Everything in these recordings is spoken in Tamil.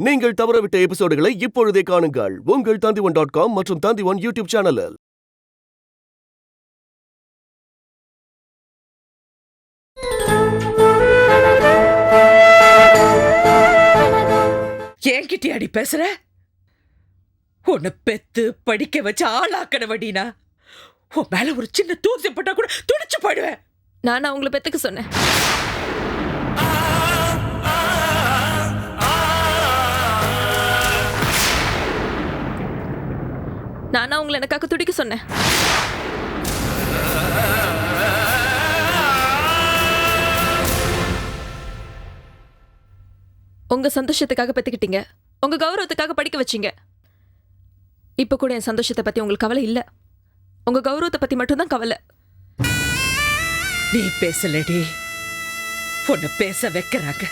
நீங்கள் தவறவிட்ட எபிசோடுகளை இப்பொழுதே காணுங்கள் உங்கள் Tandivan.com மற்றும் Tandivan யூடியூப் சேனலில். என்கிட்ட அடி பேசுற? உன்னை பெத்து படிக்க வச்சு ஆளாக்கட வடினா உன் மேல ஒரு சின்ன தூசி பட்டா கூட துடிச்சு போயிடுவேன். நான் உங்களை பெத்துக்க சொன்னேன். நானா உங்களை எனக்காக துடிக்க சொன்னேன். உங்க சந்தோஷத்துக்காக பெத்துக்கிட்டீங்க, உங்க கௌரவத்துக்காக படிக்க வச்சீங்க. இப்ப கூட என் சந்தோஷத்தை பத்தி உங்களுக்கு கவலை இல்ல, உங்க கௌரவத்தை பத்தி மட்டும்தான் கவலை. நீ பேசலடி, உன்னை பேச வைக்கிறாங்க,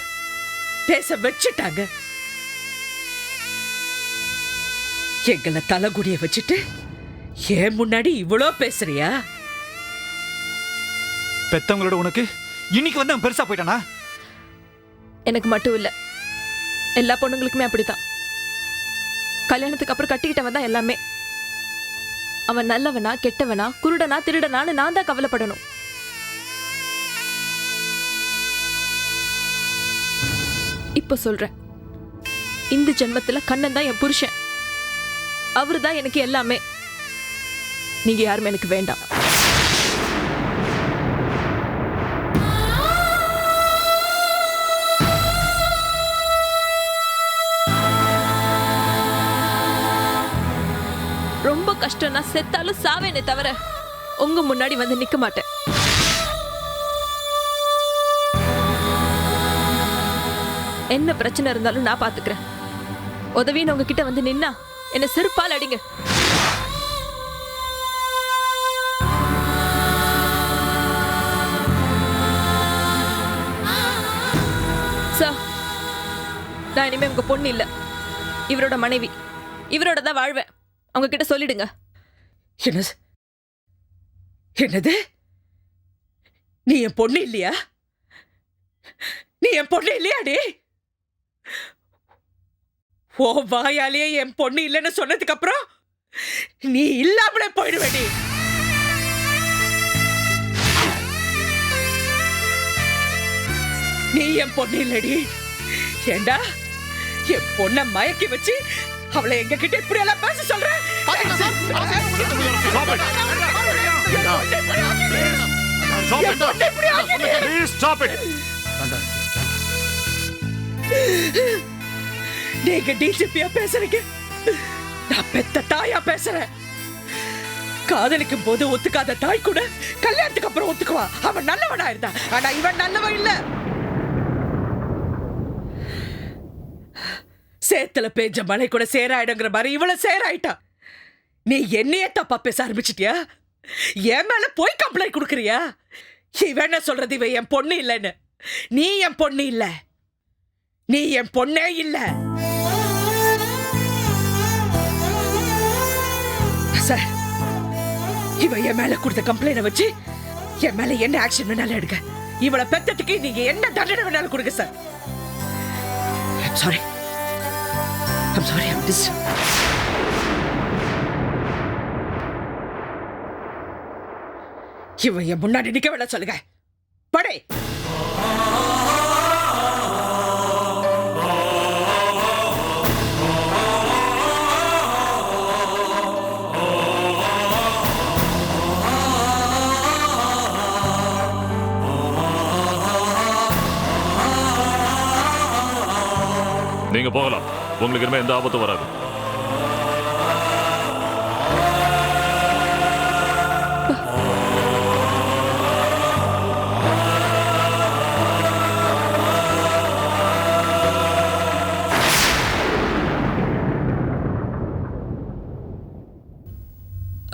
பேச வச்சுட்டாங்க. எங்களை தலைகுடிய வச்சுட்டு ஏன் முன்னாடி இவ்வளோ பேசுறியா? பெத்தவங்களோட உனக்கு இன்னைக்கு வந்து அவன் பெருசா போயிட்டானா? எனக்கு மட்டும் இல்ல, எல்லா பொண்ணுங்களுக்குமே அப்படித்தான். கல்யாணத்துக்கு அப்புறம் கட்டிக்கிட்டவன் தான் எல்லாமே. அவன் நல்லவனா கெட்டவனா குருடனா திருடனான்னு நான் தான் கவலைப்படணும். இப்ப சொல்றேன், இந்த ஜென்மத்துல கண்ணன் தான் என் புருஷன். அவரு தான் எனக்கு எல்லாமே. நீங்க யாருமே எனக்கு வேண்டாம். ரொம்ப கஷ்டம், நான் செத்தாலும் சாவேனே தவிர உங்க முன்னாடி வந்து நிக்க மாட்டேன். என்ன பிரச்சனை இருந்தாலும் நான் பாத்துக்கிறேன். உதவின்னு உங்ககிட்ட வந்து நின்னா என்ன செருப்பால் அடிங்க. சார், நான் இனிமே உங்க பொண்ணு இல்ல, இவரோட மனைவி. இவரோட தான் வாழ்வேன். அவங்க கிட்ட சொல்லிடுங்க. என்னது? நீ என் பொண்ணு இல்லையா? நீ என் பொண்ணு இல்லையாடி? ஓ வாயாலேயே என் பொண்ணு இல்லைன்னு சொன்னதுக்கு அப்புறம் நீ இல்லாமலே போயிடுவேடி. நீ என் பொண்ணு இல்லடி. ஏண்டா என் பொண்ண மயக்கி வச்சு அவளை எங்க கிட்ட இப்படி எல்லாம் பேச சொல்ற? நீங்க டிஜிபியா பேசுறீங்க, நான் பெத்த தாயா பேசுறேன். காதலிக்கும் போது ஒத்துக்காத தாய் கூட கல்யாணத்துக்கு அப்புறம் ஒத்துக்குவா. அவன் நல்லவனா இருந்தா, ஆனா இவன் நல்லவன் இல்ல. சேத்துல பேஞ்ச மலை கூட சேராயிடுங்கிற மாதிரி இவள சேராயிட்டா. நீ என்னையே தப்பா பேச ஆரம்பிச்சிட்டியா? என் மேல போய் கம்ப்ளைண்ட் கொடுக்கறியா? இவன் என்ன சொல்றது, இவன் என் பொண்ணு இல்லைன்னு? நீ என் பொண்ணு இல்ல, நீ என் பொண்ணே இல்ல. சார், இவ என் மேல கொடுத்த கம்ப்ளைண்ட வச்சு என் மேல என்ன ஆக்ஷன் வேணாலும் எடுக்க. இவளை பெத்ததுக்கு நீங்க என்ன தண்டனை வேணாலும் கொடுங்க sir. I'm sorry. I'm just... இவ என் முன்னாடி நிக்க வேணா சொல்லுங்க. படை. நீங்க போகலாம், உங்களுக்கு இனிமே எந்த ஆபத்தும் வராது.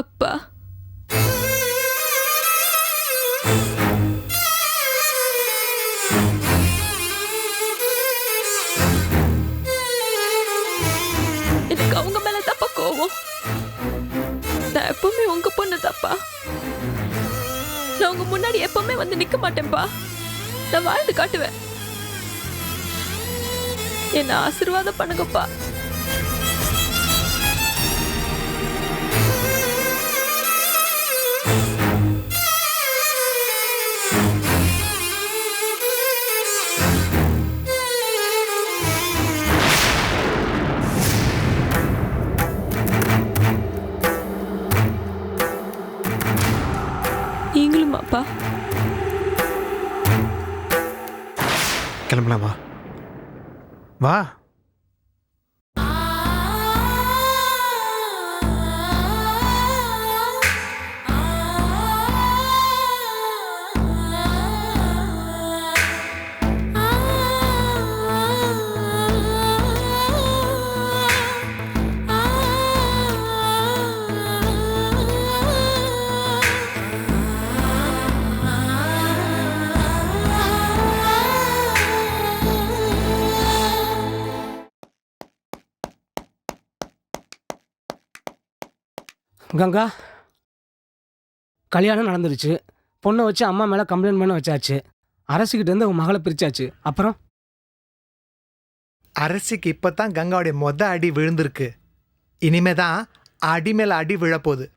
அப்பா, அவங்க மேல தப்பா கோவம். நான் எப்பவுமே உங்க பொண்ணு தப்பா. நான் உங்க முன்னாடி எப்பவுமே வந்து நிக்க மாட்டேன்பா. நான் வாழ்ந்து காட்டுவேன். என்ன ஆசீர்வாதம் பண்ணுங்கப்பா. நீங்களும் அப்பா. கிளம்பலாம் வா வா. கங்கா, கல்யாணம் நடந்துருச்சு. பொண்ணை வச்சு அம்மா மேலே கம்ப்ளைண்ட் பண்ண வச்சாச்சு. அரசுக்கிட்ட இருந்து உன் மகளை பிரிச்சாச்சு. அப்புறம் அரசிக்கு இப்போ தான் கங்காவுடைய அடி விழுந்திருக்கு. இனிமே தான் அடி மேலே அடி விழப்போகுது.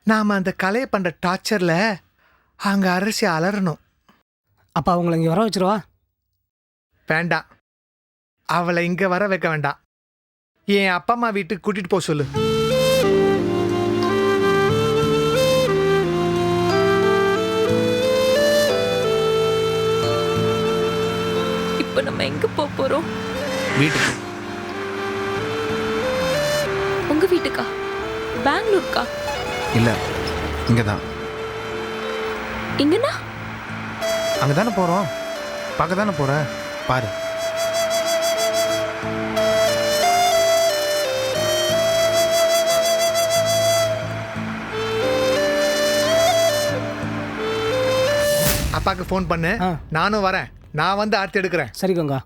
நாம் அந்த கலையை பண்ணுற டார்ச்சரில் அங்கே அரசி அலறணும். அப்போ அவங்கள இங்கே வர வச்சிருவா. வேண்டாம், அவளை இங்கே வர வைக்க வேண்டாம். என் அப்பா அம்மா வீட்டுக்கு கூட்டிகிட்டு போக சொல்லு. இப்போ நம்ம எங்க போறோம்? வீட்டுக்கு. உங்க வீட்டுக்கா? பெங்களூருக்கா? இல்லை, இங்கே தான். இங்கண்ணா? அங்கே தானே போகிறோம். பார்க்க தானே போகிற, பாரு. அப்பாவுக்கு ஃபோன் பண்ணு. நானும் வரேன். நான் வந்து ஆர்த்தி எடுக்கிறேன். சரி கங்கா.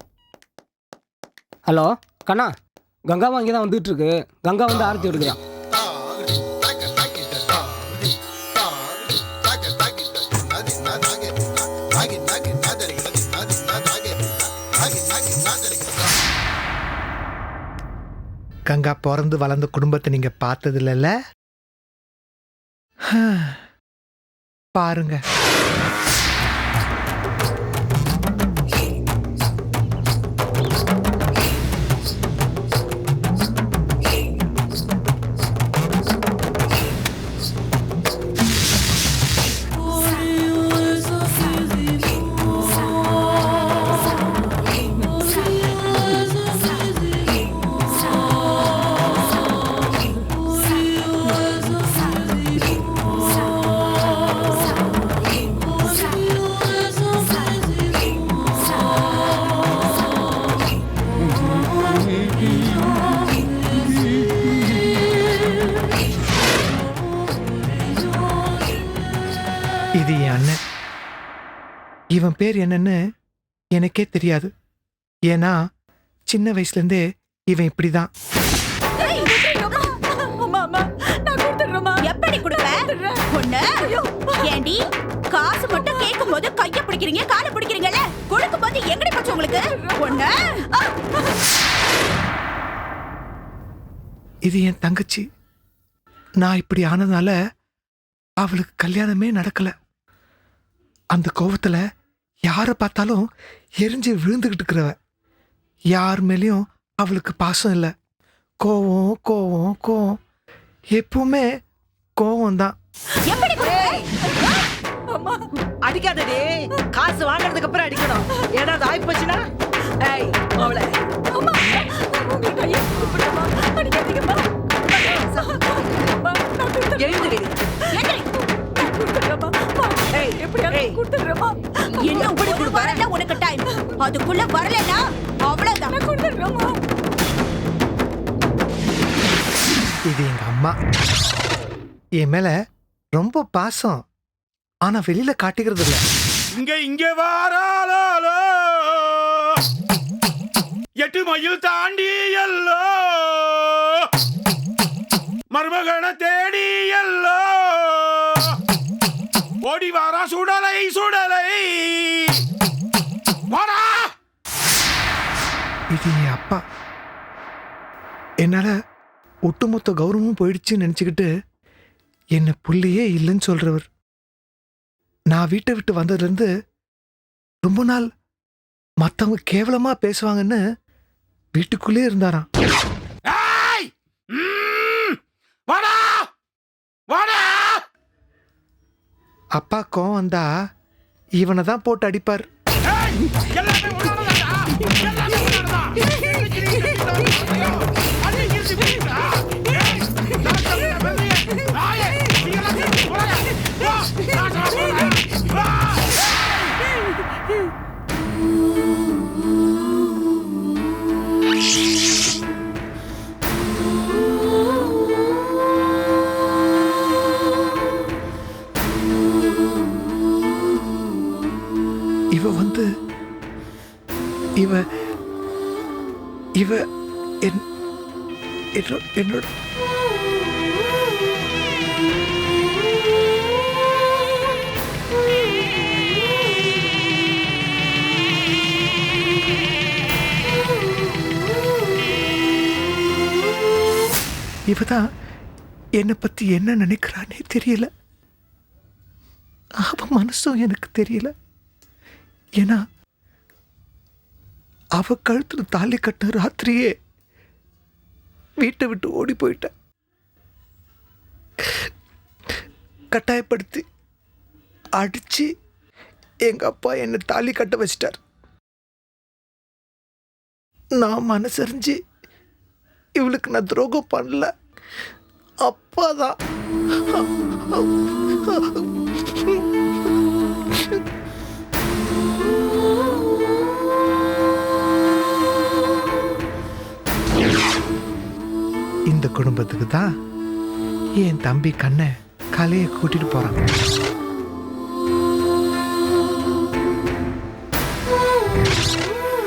ஹலோ கண்ணா, கங்காவும் அங்கே தான் வந்துட்டு இருக்கு. கங்கா வந்து ஆரத்தி எடுக்கிறான். கங்கா பிறந்து வளர்ந்த குடும்பத்தை நீங்க பார்த்தது இல்லைல்ல? பாருங்க. இது என் அண்ணன். இவன் பேர் என்னன்னு எனக்கே தெரியாது. ஏன்னா சின்ன வயசுலேருந்தே இவன் இப்படிதான். எப்படி ஏண்டி காசு மட்டும் கேட்கும் போது கைய பிடிக்கிறீங்க, காலை பிடிக்கிறீங்கல்ல, கொடுக்கும் போது எங்கடி போச்சு உங்களுக்கு? பொண்ணு இது என் தங்கச்சி. நான் இப்படி ஆனதுனால அவளுக்கு கல்யாணமே நடக்கல. அந்த கோவத்துல யாரை பார்த்தாலும் எரிஞ்சு விழுந்துகிட்டு இருக்கிறவ. யார் மேலேயும் அவளுக்கு பாசம் இல்லை. கோவம் கோவம் கோவம், எப்பவுமே கோவம் தான். அடிக்காதே, காசு வாங்குறதுக்கு அப்புறம் அடிக்கணும். ஏதாவது ஆயி போச்சுன்னா அவளை எழுந்துடு. இன்னும் ஒரு வாரம் தான் உனக்கு டைம். அதுக்குள்ள வரலன்னா அவ்வளவுதான். இது எங்க அம்மா. என் மேல ரொம்ப பாசம். ஆனா வெளியில காட்டிக்கிறது இல்ல. இங்க வாராலோ 8 மைல் தாண்டி எல்லோ மருமகனை தேடி எல்லோ ஓடி வாரா சுடலை சுடலை வாரா. இது என் அப்பா. என்னால் ஒட்டுமொத்த கௌரவமும் போயிடுச்சுன்னு நினச்சிக்கிட்டு என்னை புள்ளையே இல்லைன்னு சொல்கிறவர். நான் வீட்டை விட்டு வந்ததுலேருந்து ரொம்ப நாள் மற்றவங்க கேவலமாக பேசுவாங்கன்னு வீட்டுக்குள்ளே இருந்தாராம். ஏய்! வாடா! வாடா! அப்பா கோவம் வந்தா இவனை தான் போட்டு அடிப்பார். ஏய்! எல்லாமே உன்னாலதான்டா! எல்லாமே உன்னாலதான்! அடி கிழிச்சு போயிட்டா? ஏய்! நான் சொல்றேன் வெள்ளையே! நாயே! நீ எல்லாம் சேர்ந்து போடா! வா! நான் சொல்றேன்! வா! இவ வந்து இவ இவ என்னோட இவதான் என்னை பத்தி என்ன நினைக்கிறானே தெரியல. அவ மனசும் எனக்கு தெரியல. ஏன்னா அவ கழுத்துல தாலி கட்ட ராத்திரியே வீட்டை விட்டு ஓடி போயிட்டேன். கட்டாயப்படுத்தி அடிச்சு எங்க அப்பா என்னை தாலி கட்ட வச்சிட்டார். நான் மனசறிஞ்சு இவளுக்கு நான் துரோகம் பண்ணல. அப்பாதான் இந்த குடும்பத்துக்கு தான் என் தம்பி கண்ணை கலையை கூட்டிட்டு போறான்.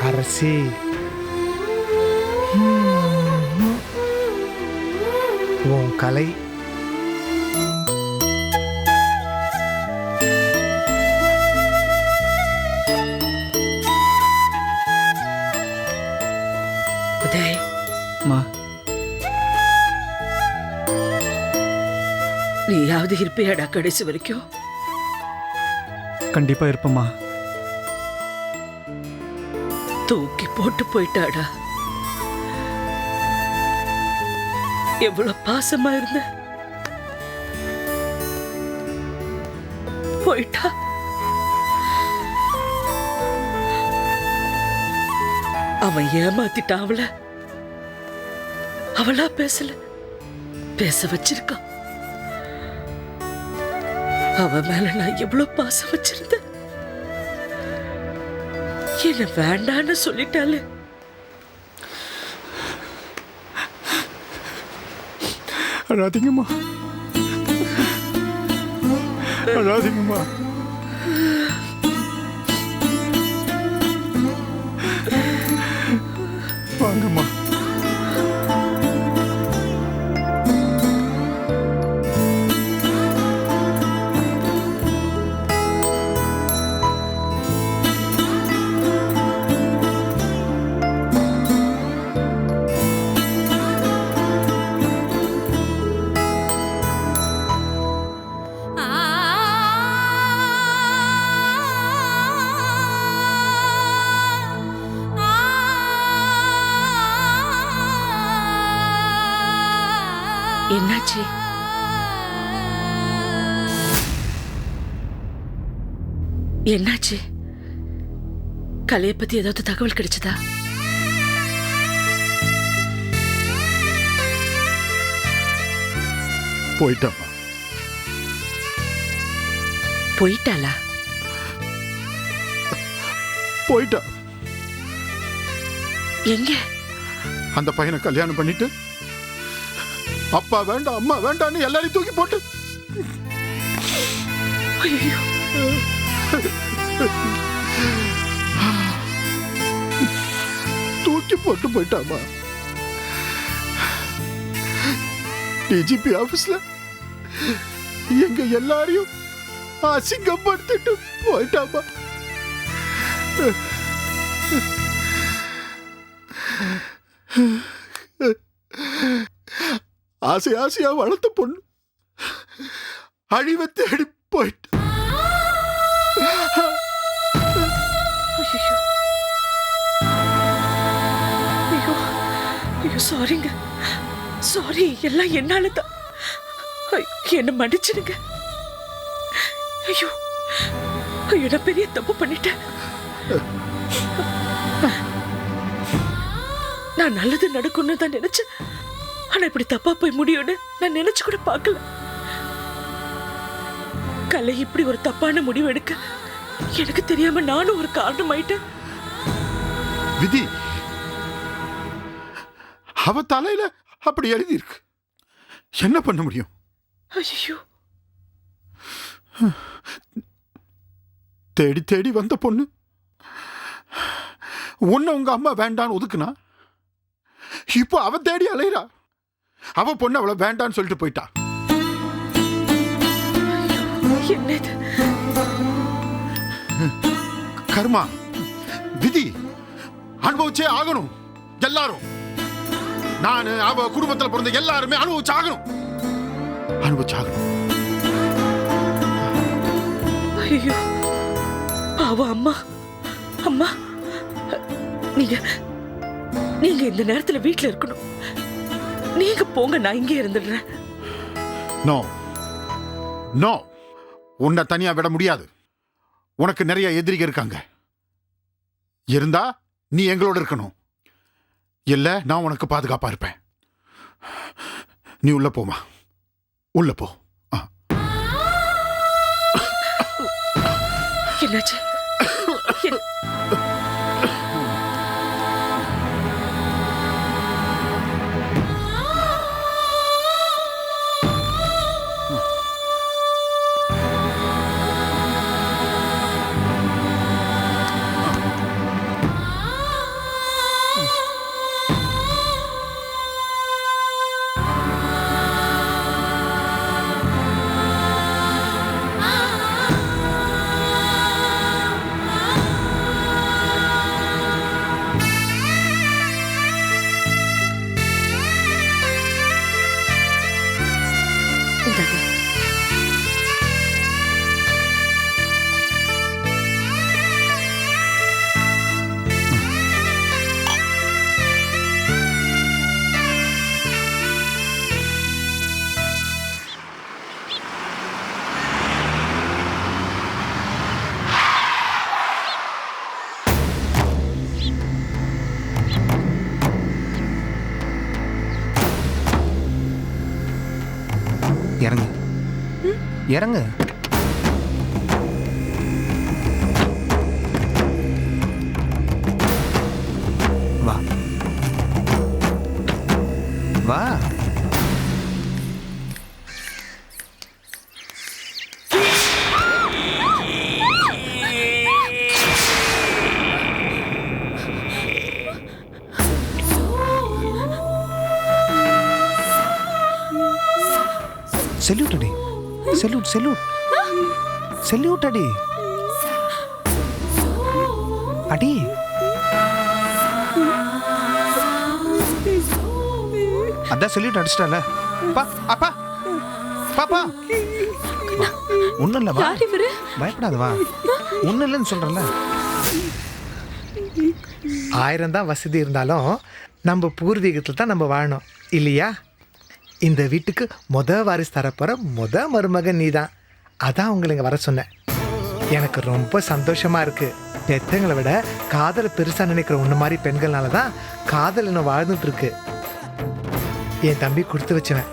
அரசி உன் கலை உதய், அம்மா நீயாவது இருப்பியாடா கடைசி வரைக்கும்? கண்டிப்பா இருப்பம்மா. தூக்கி போட்டு போயிட்டாடா. எவ்வளவு பாசமா இருந்த போயிட்டா. அவன் ஏமாத்திட்டான் அவள. அவளா பேசல, பேச வச்சிருக்கான். அவ மேல நான் எவ்வளவு பாசம் வச்சிருந்தேன். என்ன வேண்டான்னு சொல்லிட்டாலே. அழாதீங்கம்மா, அழாதீங்கம்மா. வாங்கம்மா. என்னாச்சு? என்னாச்சு? கலையை பத்தி ஏதாவது தகவல் கிடைச்சதா? போயிட்டாம்மா. போயிட்டாளா? போயிட்டா. எங்க? அந்த பையனை கல்யாணம் பண்ணிட்டு அப்பா வேண்டாம் அம்மா வேண்டாம்னு எல்லாரையும் தூக்கி போட்டு ஐயோ, தூக்கி போட்டு போயிட்டாமா. டிஜிபி ஆபீஸ்ல எங்க எல்லாரையும் அசிங்கப்படுத்திட்டு போயிட்டாமா. ஆசை ஆசையா வளர்த்த பொண்ணு அழிவை தேடி போயிட்டு. ஐயோ ஐயோ சாரிங்க, சாரி, எல்லாம் என்னால தான். என்ன மன்னிச்சிடுங்க. ஐயோ ஐயோ, நான் பெரிய தப்பு பண்ணிட்டேன். நான் நல்லது நடக்கும்னு தான் நினைச்சேன். ஆனா இப்படி தப்பா போய் முடியும்னு நான் நினைச்சு கூட பார்க்கல. கலை இப்படி ஒரு தப்பான முடிவு எடுக்க எனக்கு தெரியாம நானும் ஒரு காரணம் ஆயிட்டேன். விதி அவ தலையில அப்படி எழுதி இருக்கு, என்ன பண்ண முடியும்? ஐயோ, தேடி தேடி வந்த பொண்ணு உன்னை உங்க அம்மா வேண்டான்னு ஒதுக்குனா, இப்போ அவ தேடி அலையிறா. அவ பொண்ணு அவளை வேண்டான்னு சொல்லிட்டு போயிட்டா. என்னது கர்மா, விதி, அனுபவிச்சே ஆகணும் எல்லாரும். நானு அவ குடும்பத்தில் பிறந்த எல்லாருமே அனுபவிச்சாகணும். ஐயோ பாவ அம்மா. அம்மா, நீங்க நீங்க இந்த நேரத்துல வீட்டுல இருக்கணும். நீங்க போங்க, நான் இங்கே இருந்துடுறேன். நோ நோ, உன்னை தனியா விட முடியாது. உனக்கு நிறைய எதிரிக இருக்காங்க. இருந்தா நீ எங்களோட இருக்கணும். இல்ல நான் உனக்கு பாதுகாப்பா இருப்பேன். நீ உள்ள போமா, உள்ள போ. என்னாச்சு? இறங்கு, இறங்கு. வா வா. செல்யூட் அடி, செல்யூட் செல்யூட் செல்யூட் அடி அடி. அதான் செல்யூட் அடிச்சிட்டால. பா அப்பா பாப்பா, ஒன்றும் இல்லை, வா, பயப்படாத, வா, ஒன்றும் இல்லைன்னு சொல்கிறேன்ல. 1000 தான் வசதி இருந்தாலும் நம்ம பூர்வீகத்தில் தான் நம்ம வாழணும் இல்லையா? இந்த வீட்டுக்கு வாரிசு தரப்போகிற மருமகன் நீ தான். அதான் உங்களை இங்கே வர சொன்னேன். எனக்கு ரொம்ப சந்தோஷமாக இருக்குது. பெத்தங்களை விட காதலை பெருசாக நினைக்கிற ஒன்று மாதிரி பெண்கள்னால தான் காதல் இன்னும் வாழ்ந்துட்டு இருக்கு. என் தம்பி கொடுத்து வச்சவன்,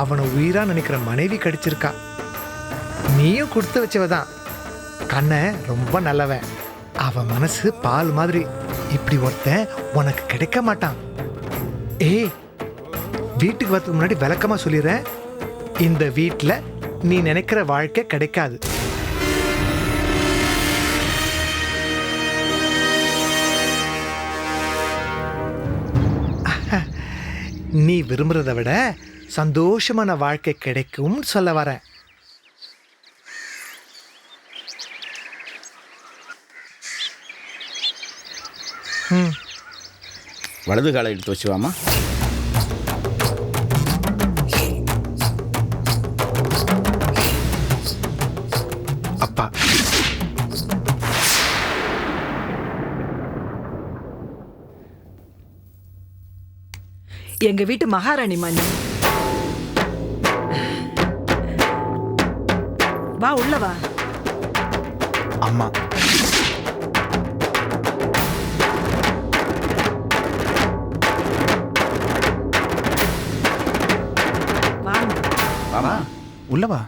அவனை உயிராக நினைக்கிற மனைவி கிடைச்சிருக்கா. நீயும் கொடுத்து வச்சவ தான். கண்ணன் ரொம்ப நல்லவன், அவன் மனசு பால் மாதிரி. இப்படி ஒருத்தன் உனக்கு கிடைக்க மாட்டான். ஏய், வீட்டுக்கு வரதுக்கு முன்னாடி விளக்கமா சொல்லிடுறேன், இந்த வீட்டில் நீ நினைக்கிற வாழ்க்கை கிடைக்காது. நீ விரும்புறத விட சந்தோஷமான வாழ்க்கை கிடைக்கும்னு சொல்ல வரேன். வலது காலை எடுத்து வச்சுவாமா. அப்பா எங்க வீட்டு மகாராணி மணி. வா உள்ள வா. அம்மா வாங்க வாமா. உள்ள வா.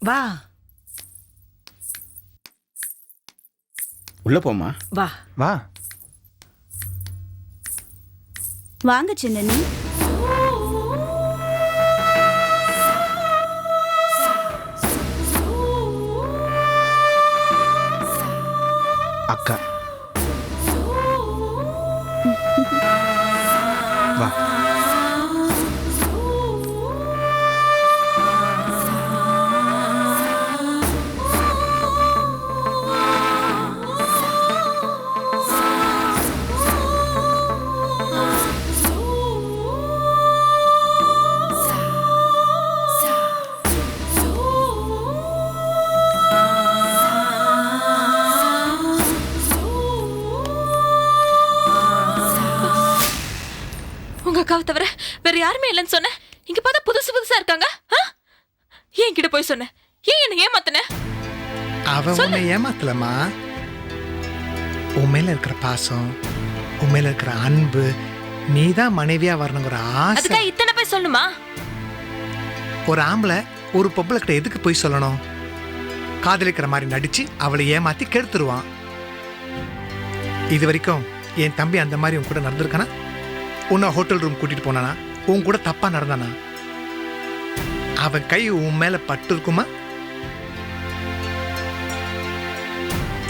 வா உள்ள போமா. வா. வா. வாங்க சின்னனி. அக்கா வா. உங்க அக்காவை தவிர வேற யாருமே இல்லைன்னு சொன்னேன். இங்க பார்த்தா புதுசு புதுசா இருக்காங்க. ஏன் கிட்ட போய் சொன்னேன்? ஏன் என்ன ஏமாத்தின? அவன் உன்னை ஏமாத்தலம்மா. உன் மேல இருக்கிற பாசம், உன் மேல இருக்கிற அன்பு, நீதான் மனைவியா வரணுங்கிற ஆசை. அதுக்காக இத்தனை போய் சொல்லணுமா? ஒரு ஆம்பளை ஒரு பொம்பளை கிட்ட எதுக்கு போய் சொல்லணும்? காதலிக்கிற மாதிரி நடிச்சு அவளை ஏமாத்தி கெடுத்துருவான். இது வரைக்கும் என் தம்பி அந்த மாதிரி உன் கூட நடந்திருக்கானா? உன்னை ஹோட்டல் ரூம் கூட்டிட்டு போனானா? உன் கூட தப்பா நடந்தானா? அவன் கை உன் மேல பட்டு இருக்குமா?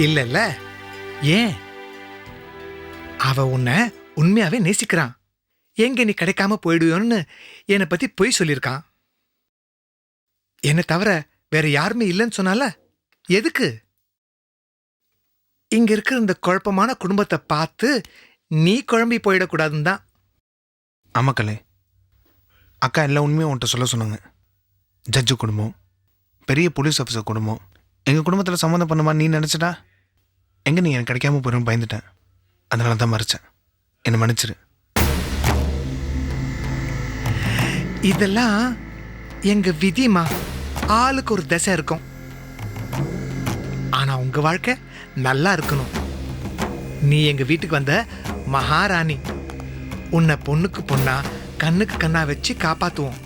இல்ல. ஏன்? அவ உன்னை உண்மையாவே நேசிக்கிறான். எங்க நீ கிடைக்காம போயிடுவோன்னு என்னை பத்தி பொய் சொல்லியிருக்கான். என்னை தவிர வேற யாருமே இல்லைன்னு சொன்னால எதுக்கு? இங்க இருக்கிற இந்த குழப்பமான குடும்பத்தை பார்த்து நீ குழம்பி போயிடக்கூடாதுன்னு தான். ஆமாக்கலே, அக்கா எல்லா உண்மையும் உன்கிட்ட சொல்ல சொன்னாங்க. ஜட்ஜு குடும்பம், பெரிய போலீஸ் ஆஃபீஸர் குடும்பம், எங்கள் குடும்பத்தில் சம்மந்தம் பண்ணுமா நீ நினச்சிட்டா எங்கே நீ எனக்கு கிடைக்காம போயிடும் பயந்துட்டேன். அதனால தான் மறைச்சேன். என்னை மன்னிச்சிரு. இதெல்லாம் எங்க விதிமா. ஆளுக்கு ஒரு தசை இருக்கும். ஆனா உங்க வாழ்க்கை நல்லா இருக்கணும். நீ எங்க வீட்டுக்கு வந்த மகாராணி. உன்னை பொண்ணுக்கு பொண்ணா கண்ணுக்கு கண்ணா வச்சு காப்பாத்துவோம்.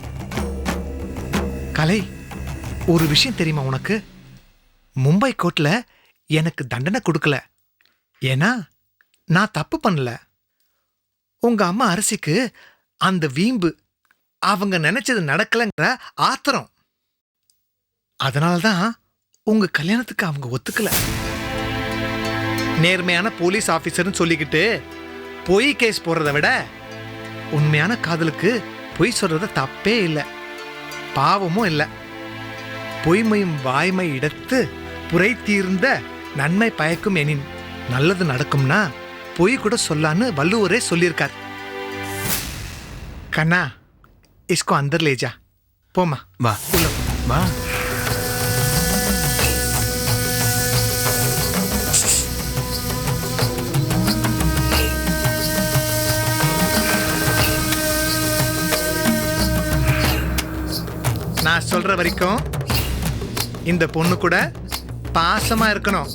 கலை, ஒரு விஷயம் தெரியுமா உனக்கு? மும்பை கோர்ட்ல எனக்கு தண்டனை கொடுக்கல. ஏன்னா நான் தப்பு பண்ணல. உங்க அம்மா அரசிக்கு அந்த வீம்பு, அவங்க நினைச்சது நடக்கலங்கிற ஆத்திரம். அதனால்தான் உங்க கல்யாணத்துக்கு அவங்க ஒத்துக்கல. நேர்மையான போலீஸ் ஆபீசர்னு சொல்லிக்கிட்டு பொய் கேஸ் போடுறதை விட உண்மையான காதலுக்கு பொய் சொல்றது தப்பே இல்லை, பாவமும் இல்லை. பொய்மையும் வாய்மை இடத்து புரை தீர்ந்த நன்மை பயக்கும் எனின் நல்லது நடக்கும்னா பொய் கூட சொல்லான்னு வள்ளுவரே சொல்லியிருக்கார். கண்ணா, இஸ்கோ அந்தர் லேஜா. போமா. வா வா. நான் சொல்ற வரைக்கும் இந்த பொண்ணு கூட பாசமா இருக்கணும்.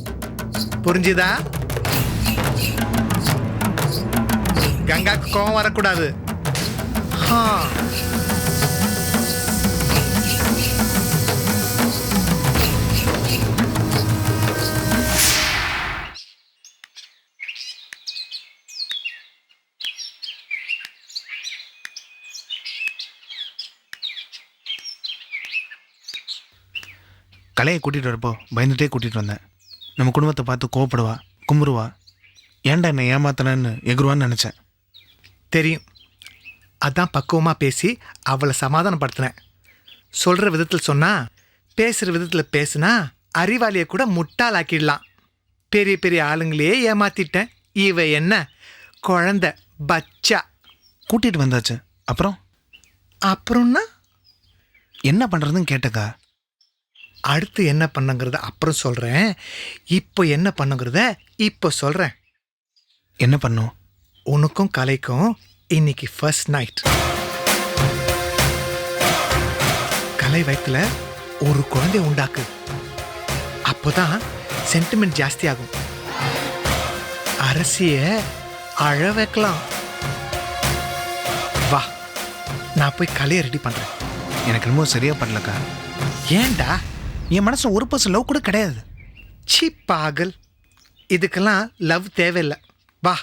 புரிஞ்சுதா? கங்காக்கு கோவம் வரக்கூடாது. கலையை கூட்டிகிட்டு வரப்போ பயந்துட்டே கூட்டிகிட்டு வந்தேன். நம்ம குடும்பத்தை பார்த்து கோவப்படுவா, கும்பிடுவா, ஏன்டா என்னை ஏமாத்தலன்னு எகுருவான்னு நினச்சேன். தெரியும். அதான் பக்குவமாக பேசி அவளை சமாதானப்படுத்தினேன். சொல்கிற விதத்தில் சொன்னா, பேசுகிற விதத்தில் பேசுனா அறிவாளியை கூட முட்டாளாக்கிடலாம். பெரிய பெரிய ஆளுங்களையே ஏமாத்திட்டேன். இவ என்ன குழந்தை, பச்சா. கூட்டிட்டு வந்தாச்சு. அப்புறம் அப்புறம்னா என்ன பண்றதுன்னு கேட்டக்கா. அடுத்து என்ன பண்ணுங்கிறத அப்புறம் சொல்கிறேன். இப்போ என்ன பண்ணுங்கிறத இப்போ சொல்கிறேன். என்ன பண்ணும்? உனக்கும் கலைக்கும் இன்னைக்கு ஃபர்ஸ்ட் நைட். கலை வயிற்றுல ஒரு குழந்தை உண்டாக்கு. அப்போதான் சென்டிமெண்ட் ஜாஸ்தி ஆகும். அரசிய அழ வைக்கலாம். வா, நான் போய் கலையை ரெடி பண்றேன். எனக்கு என்னமோ சரியா பண்ணலக்கா. ஏன்டா? என் மனசுல 1% லவ் கூட கிடையாது. சி பாகல், இதுக்கெல்லாம் லவ் தேவையில்லை. வா.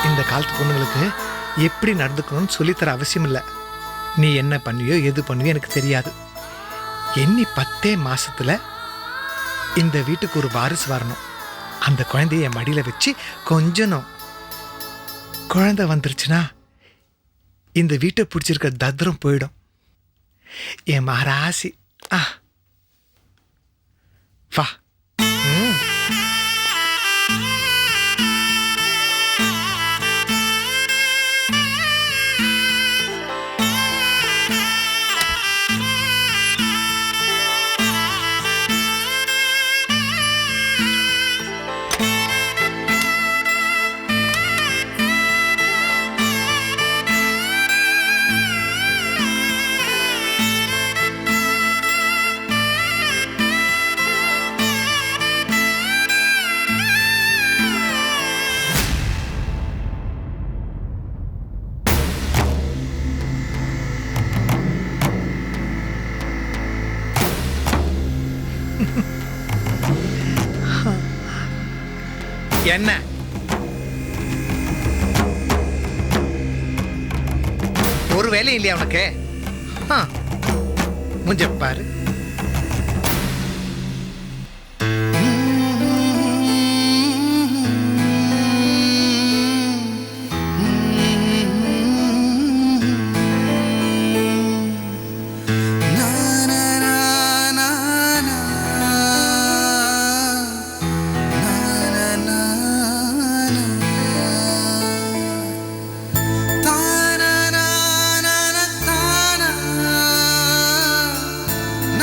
இந்த காலத்து பொண்ணுங்களுக்கு எப்படி நடந்துக்கணும்னு சொல்லித்தர அவசியம் இல்லை. நீ என்ன பண்ணுவியோ எது பண்ணுவியோ எனக்கு தெரியாது. எண்ணி 10 மாசத்துல இந்த வீட்டுக்கு ஒரு வாரிசு வரணும். அந்த குழந்தைய என் மடியில வச்சு கொஞ்சணும். குழந்தை வந்துருச்சுன்னா இந்த வீட்டை பிடிச்சிருக்க தத்ரம் போயிடும். என் மகராசி. வா. என்ன ஒரு வேலையும் இல்லையா உனக்கு? முஞ்ச பாரு. na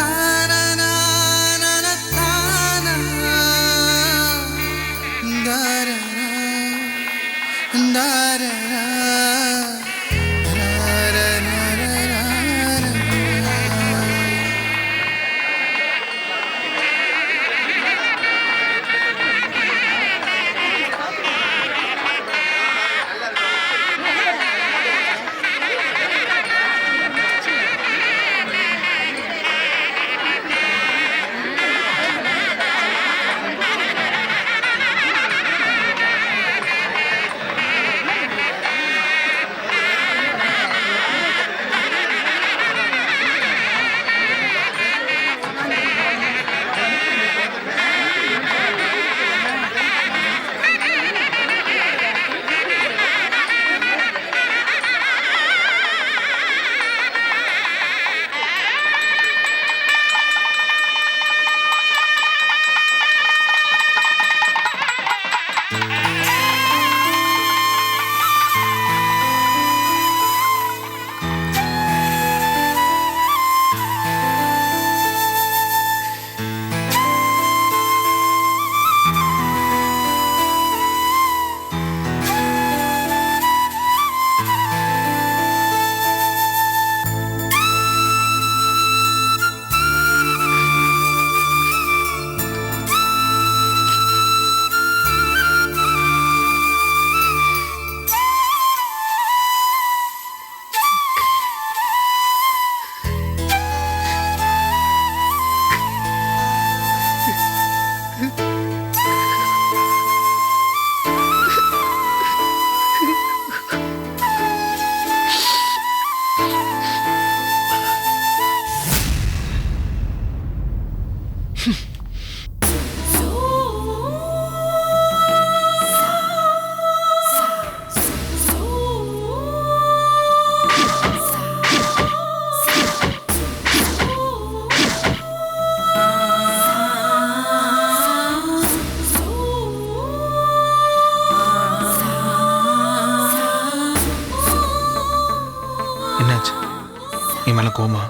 என் மேல கோமா?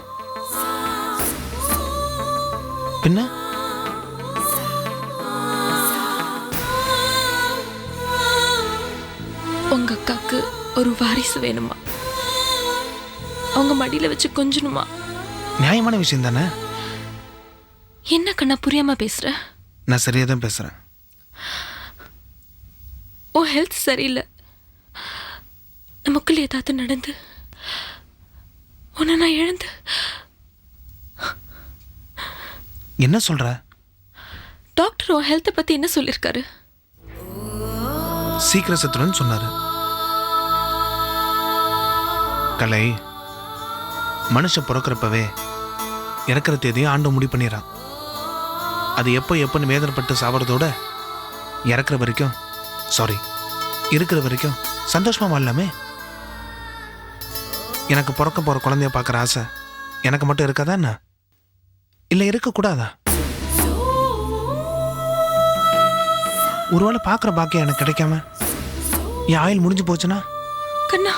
பின்ன உங்க அக்காக்கு ஒரு வாரிசு வேணுமா? அவங்க மடியில வச்சு கொஞ்சணுமா? நியாயமான விஷயம் தானே. என்ன கண்ணா புரியாம பேசுற? நான் சரியா தான் பேசுறேன். உன் ஹெல்த் சரியில்லை. நமக்குள்ள ஏதாவது நடந்து உன்னை நான் இழந்து. என்ன சொல்ற? டாக்டர் உன் ஹெல்த்தை பத்தி என்ன சொல்லியிருக்காரு? சீக்கிரம் செத்துறன்னு சொன்னாரு. கலை, மனுஷன் பிறக்கிறப்பவே இறக்கிற தேதியும் ஆண்டு முடிவு பண்ணிடுறான். அது எப்போன்னு வேதனைப்பட்டு சாவறதோட இறக்குற வரைக்கும் இருக்கிற வரைக்கும் சந்தோஷமா வாழலாமே. எனக்கு பிறக்க போற குழந்தைய பார்க்குற ஆசை எனக்கு மட்டும் இருக்காதா என்ன? இல்லை இருக்கக்கூடாதா? ஒருவேளை பார்க்குற பாக்கியம் எனக்கு கிடைக்காம என் ஆயுள் முடிஞ்சு போச்சுன்னா கண்ணா,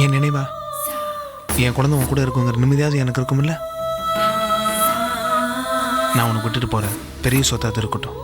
என் நினைவா என் குழந்தை உன் கூட இருக்குங்கிற நிம்மதியாவது எனக்கு இருக்கும்ல. நான் உனக்கு விட்டுட்டு போறேன். பெரிய சொத்தாவது இருக்கட்டும்.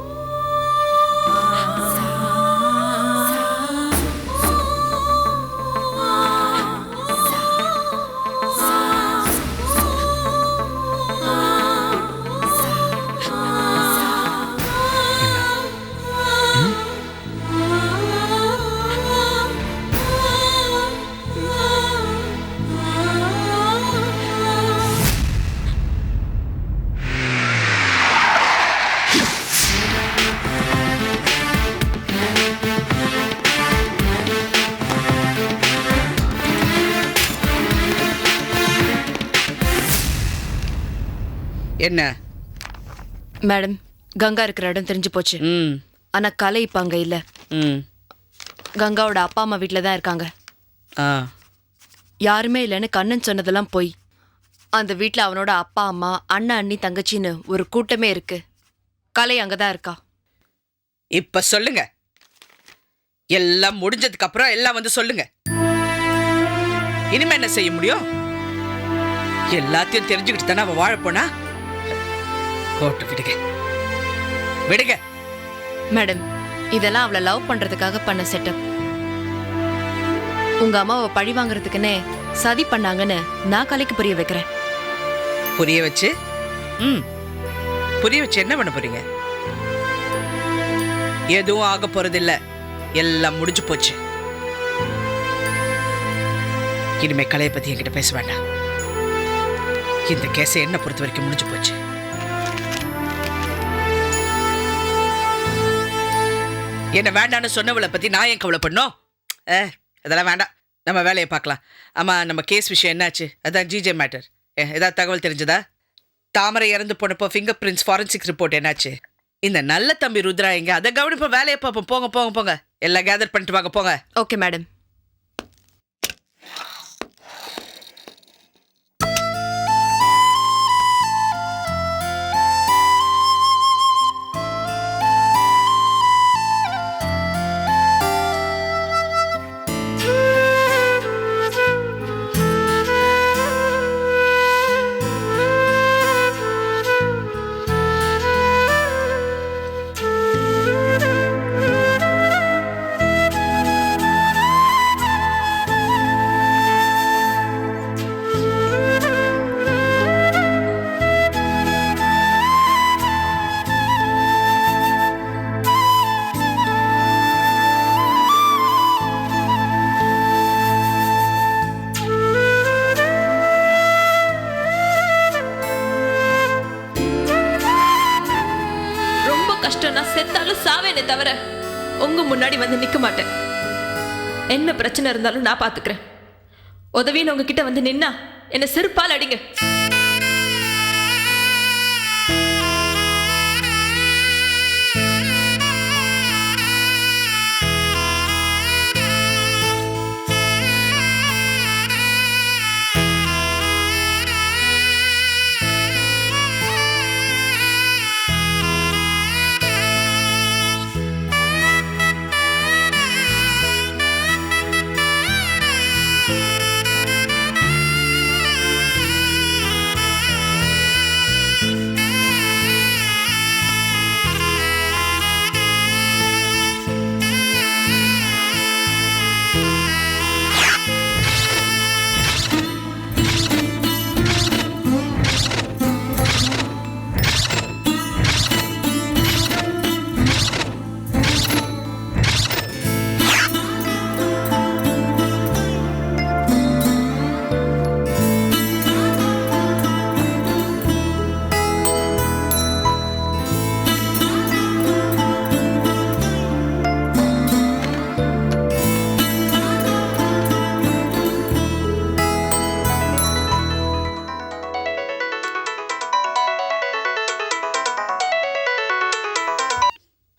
என்ன மேடம், கங்கா இருக்கிற இடம் தெரிஞ்சு போச்சு. ஆனா கலை இப்ப அங்க இல்ல. கங்காவோட அப்பா அம்மா வீட்டில தான் இருக்காங்க. யாருமே இல்லைன்னு கண்ணன் சொன்னதெல்லாம் போய். அந்த வீட்டில் அவனோட அப்பா அம்மா, அண்ணன் அண்ணி, தங்கச்சின்னு ஒரு கூட்டமே இருக்கு. கலை அங்கதான் இருக்கா. இப்ப சொல்லுங்க. எல்லாம் முடிஞ்சதுக்கு அப்புறம் எல்லாம் வந்து சொல்லுங்க. இனிமே என்ன செய்ய முடியும்? எல்லாத்தையும் தெரிஞ்சுக்கிட்டு தானே அவ வாழ போனா. போட்டு விடுங்க விடுங்க. மேடம், இதெல்லாம் அவளை லவ் பண்றதுக்காக பண்ண செட்டப். உங்க அம்மாவை பழி வாங்குறதுக்குன்னே சதி பண்ணாங்கன்னு நான் கலைக்கு புரிய வைக்கிறேன். புரிய வச்சு புரிய வச்சு என்ன பண்ண போறீங்க? எதுவும் ஆக போறதில்ல. எல்லாம் முடிஞ்சு போச்சு. இனிமே கலையை பத்தி என்கிட்ட பேச வேண்டாம். இந்த கேஸை என்ன பொறுத்த வரைக்கும் முடிஞ்சு போச்சு. என்ன வேண்டான்னு சொன்னவளை பத்தி நான் ஏன் கவலை பண்ணோம்? அதெல்லாம் வேண்டாம். நம்ம வேலையை பார்க்கலாம். ஆமா, நம்ம கேஸ் விஷயம் என்னாச்சு? அதான் ஜிஜே மேட்டர். ஏதாவது தகவல் தெரிஞ்சதா? தாமரை இறந்து போனப்போ ஃபிங்கர் பிரிண்ட்ஸ் ஃபாரன்சிக் ரிப்போர்ட் என்னாச்சு? இந்த நல்ல தம்பி ருத்ரா எங்க? அதை கவனிப்போம், வேலையை பார்ப்போம். போங்க போங்க போங்க, எல்லாம் கேதர் பண்ணிட்டு வாங்க போங்க. Okay madam. கஷ்டம். நான் செத்தாலும் சாவேனே தவிர உங்க முன்னாடி வந்து நிக்க மாட்டேன். என்ன பிரச்சனை இருந்தாலும் நான் பாத்துக்கிறேன். உதவின்னு உங்ககிட்ட வந்து நின்னா என்ன செருப்பால் அடிங்க.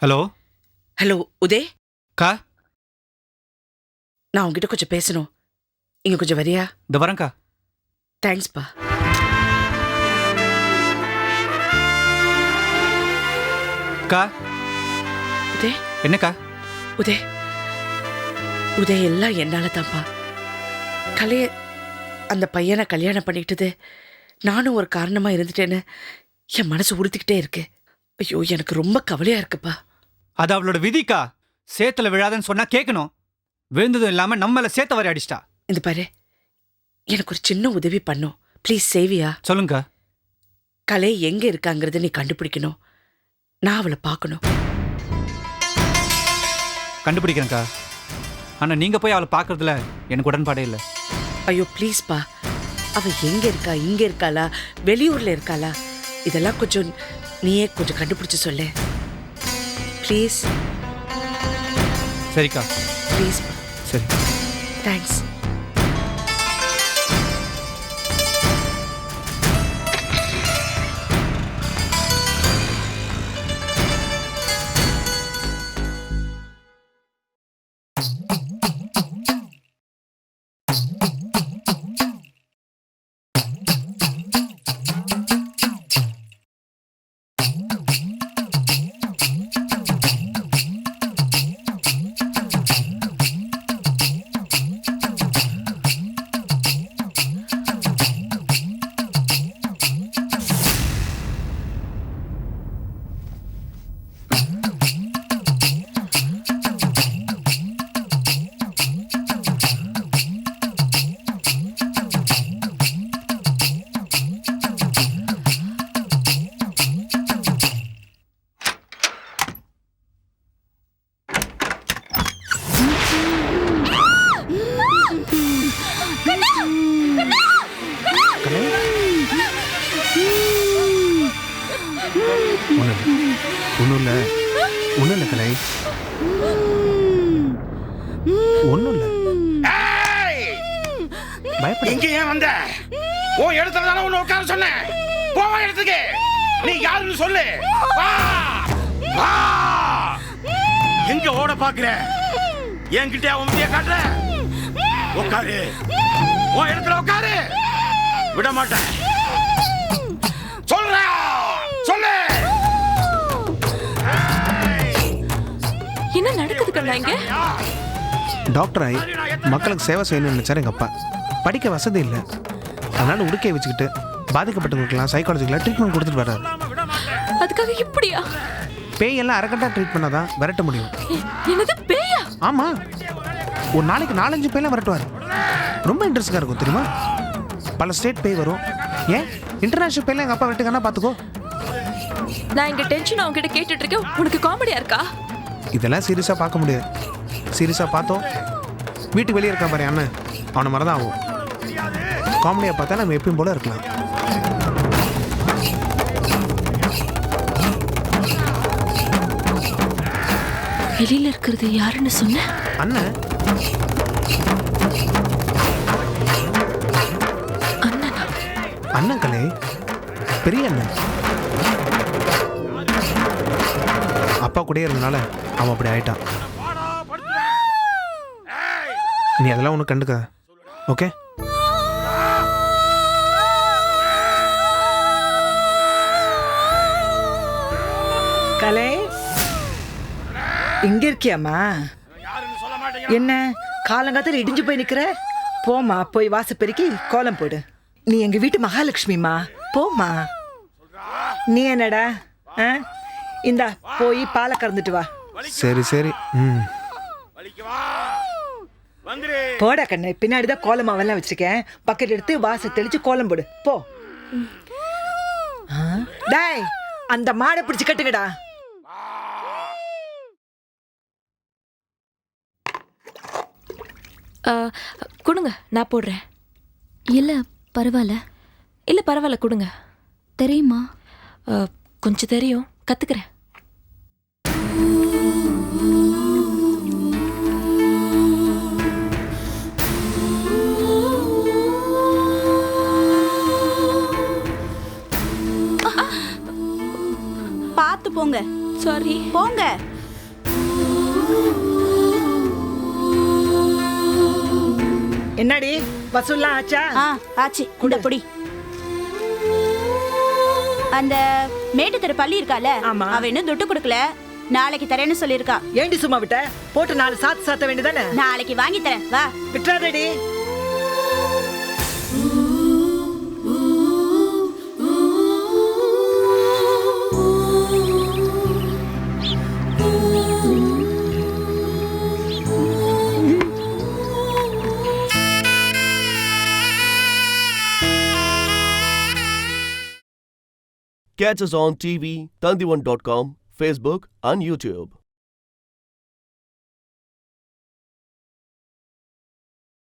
ஹலோ ஹலோ உதய், கா நான் உங்ககிட்ட கொஞ்சம் பேசணும். இங்க கொஞ்சம் வரியா? இந்த வரேன்க்கா. தேங்க்ஸ்பா. கா உதய், என்னக்கா? உதய், உதய் எல்லாம் என்னால தான்ப்பா. கலைய அந்த பையனை கல்யாணம் பண்ணிக்கிட்டது நானும் ஒரு காரணமா இருந்துட்டேன்னு என் மனசு உறுத்திக்கிட்டே இருக்கு. ஐயோ, எனக்கு ரொம்ப கவலையா இருக்குப்பா. அது அவளோட விதிக்கா. சேத்துல விழாதுன்னு சொன்னா கேட்கணும். விழுந்ததும் இல்லாம நம்மள சேத்த வரை அடிச்சிட்டா. இந்த பாரு, எனக்கு ஒரு சின்ன உதவி பண்ணும் ப்ளீஸ். சேவியா? சொல்லுங்க. கலை எங்க இருக்காங்கிறத நீ கண்டுபிடிக்கணும். நான் அவளை பார்க்கணும். கண்டுபிடிக்கிறேன்க்கா. ஆனா நீங்க போய் அவளை பார்க்கறதுல எனக்கு உடன்பாடே இல்லை. ஐயோ ப்ளீஸ்ப்பா, அவ எங்க இருக்கா, இங்க இருக்காளா, வெளியூர்ல இருக்காளா, இதெல்லாம் கொஞ்சம் நீயே கொஞ்சம் கண்டுபிடிச்சு சொல்லு ப்ளீஸ். சரிக்கா. ப்ளீஸ். சரி. தேங்க்ஸ். ஒன்றும் இல்லை, ஒன்றும் இல்லை கலை, ஒன்றும் இல்லை. பயப்பட. இங்க ஏன் வந்த? ஓ இடத்துல தானே உன்னை உட்கார சொன்னேன். போவா இடத்துக்கு. நீ யாருன்னு சொல்லு. வா வா. எங்க ஓட பாக்குற? என்கிட்ட உண்மையை காட்டுற. உட்காரு. ஓ இடத்துல உட்காரு. விட மாட்டேன். சொல்ற சொல்லு. என்ன நடக்குது கண்ணா இங்க? டாக்டர் ஆகி மக்களுக்கு சேவை செய்யணும்னு நினைச்சாரு எங்கள் அப்பா. படிக்க வசதி இல்லை, அதனால உடுக்கையை வச்சுக்கிட்டு பாதிக்கப்பட்டவங்களுக்கெல்லாம் சைக்காலஜிக்கலாக ட்ரீட்மெண்ட் கொடுத்துட்டு வர்றாரு. அதுக்காக இப்படியா? பேயெல்லாம் அரைக்கட்டா ட்ரீட் பண்ணாதான் விரட்ட முடியும். என்னது பேயா? ஆமாம், ஒரு நாளைக்கு 4-5 பேயெல்லாம் விரட்டுவார். ரொம்ப இன்ட்ரெஸ்டாக இருக்கும் தெரியுமா? பல ஸ்டேட் பேய் வரும். ஏன் இன்டர்நேஷனல் பேயெல்லாம் எங்கள் அப்பா விரட்டுங்கன்னா பார்த்துக்கோ. நான் இங்க டென்ஷன் அவங்ககிட்ட கேட்டுட்டு இருக்கேன், உனக்கு காமெடியா இருக்கா? இதெல்லாம் சீரியஸாக பார்க்க முடியாது. சீரியஸாக பார்த்தோம் வீட்டுக்கு வெளியே இருக்கான் பாரு அண்ணன், அவனை மாதிரி தான் ஆகும். காமெடியாக பார்த்தா நம்ம எப்பயும் போல இருக்கலாம். வெளியில இருக்கிறது யாருன்னு சொன்ன? அண்ணன். அண்ணனா? அண்ணன் கலை, பெரிய அண்ணன். அப்பா கூடயே இருந்தனால அவன் அப்படி ஆயிட்டான். நீ அதெல்லாம் ஒன்றும் கண்டுக்க. ஓகே? கலை, இங்க இருக்கியாமா? என்ன காலங்காலத்தில் இடிஞ்சு போய் நிக்கிற? போமா, போய் வாச பெருக்கி கோலம் போடு. நீ எங்க வீட்டு மகாலட்சுமிமா, போமா. நீ என்னடா இந்தா போய் பாலை கறந்துட்டு வா. சரி சரி. போடா கண்ணு, பின்னாடிதான் கோலம் மாவெல்லாம் வச்சிருக்கேன். பக்கெட் எடுத்து வாச தெளிச்சு கோலம் போடு போ. டேய், அந்த மாடை பிடிச்சு கட்டுங்கடா. கொடுங்க, நான் போடுறேன். இல்லை பரவாயில்ல. இல்லை பரவாயில்ல, கொடுங்க. தெரியுமா? கொஞ்சம் தெரியும், கற்றுக்கிறேன். பார்த்து போங்க. சாரி. போங்க. என்னடி வசூல்லாம் ஆச்சா? ஆச்சு. இந்த பொடி. அந்த மேட்டு தெரு பள்ளி இருக்கால, அவ இன்னும் துட்டு கொடுக்கல. நாளைக்கு தரேன்னு சொல்லிருக்கா. ஏண்டி சும்மா விட்ட? போட்டு 4 சாத்து சாத்த வேண்டியதானே? நாளைக்கு வாங்கி தரேன், வா. விட்டுறாதடி. Catch us on TV, Tandivan.com, Facebook and YouTube.